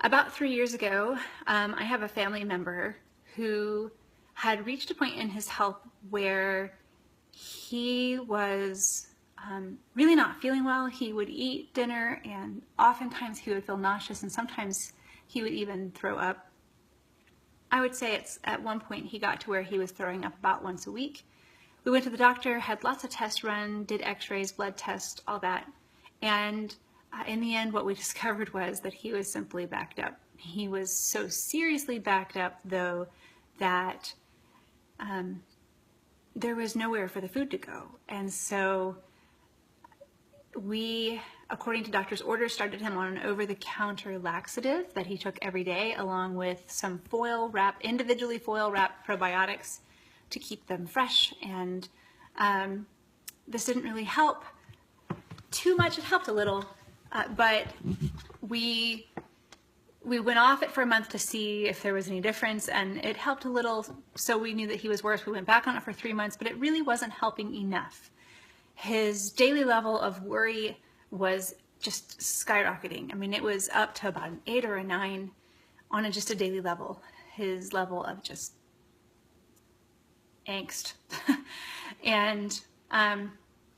About 3 years ago, I have a family member who had reached a point in his health where he was really not feeling well. He would eat dinner and oftentimes he would feel nauseous and sometimes he would even throw up. I would say at one point he got to where he was throwing up about once a week. We went to the doctor, had lots of tests run, did x-rays, blood tests, all that. And in the end, what we discovered was that he was simply backed up. He was so seriously backed up, though, that there was nowhere for the food to go. And so we, according to doctor's orders, started him on an over-the-counter laxative that he took every day, along with some individually foil-wrapped probiotics to keep them fresh. And this didn't really help too much. It helped a little, but we went off it for a month to see if there was any difference, and it helped a little, so we knew that he was worse. We went back on it for 3 months, but it really wasn't helping enough. His daily level of worry was just skyrocketing. I mean, it was up to about an 8 or a 9 on just a daily level. His level of just angst. And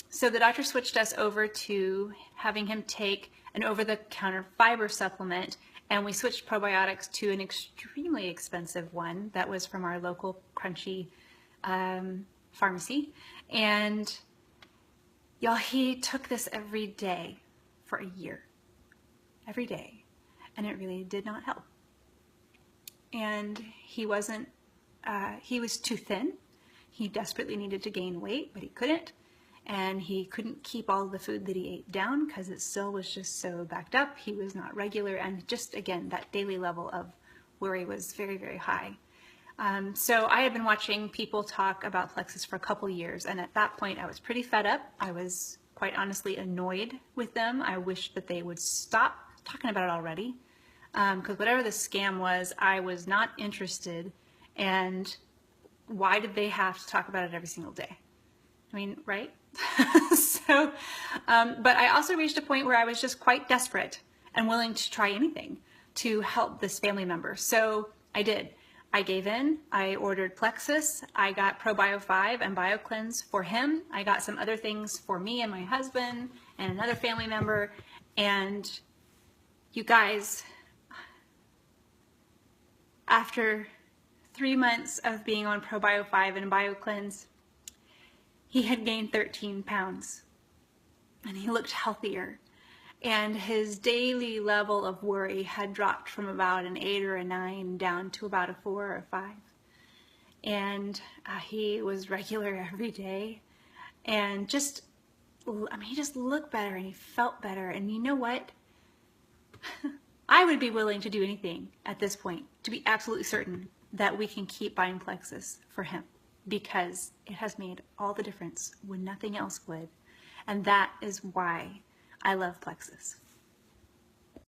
so the doctor switched us over to having him take an over-the-counter fiber supplement, and we switched probiotics to an extremely expensive one that was from our local crunchy pharmacy. And y'all, he took this every day for a year, every day, and it really did not help. And he was too thin. He desperately needed to gain weight, but he couldn't. And he couldn't keep all the food that he ate down because it still was just so backed up. He was not regular, and just, again, that daily level of worry was very, very high. So I had been watching people talk about Plexus for a couple years, and at that point I was pretty fed up. I was quite honestly annoyed with them. I wished that they would stop talking about it already, because whatever the scam was, I was not interested, and why did they have to talk about it every single day? I mean, right? So, but I also reached a point where I was just quite desperate and willing to try anything to help this family member. So I did. I gave in. I ordered Plexus. I got ProBio 5 and BioCleanse for him. I got some other things for me and my husband and another family member. And you guys, after 3 months of being on ProBio 5 and BioCleanse, he had gained 13 pounds and he looked healthier, and his daily level of worry had dropped from about an 8 or a 9 down to about a 4 or a 5. And he was regular every day, and just, I mean, he just looked better and he felt better. And you know what? I would be willing to do anything at this point to be absolutely certain that we can keep buying Plexus for him, because it has made all the difference when nothing else would. And that is why I love Plexus.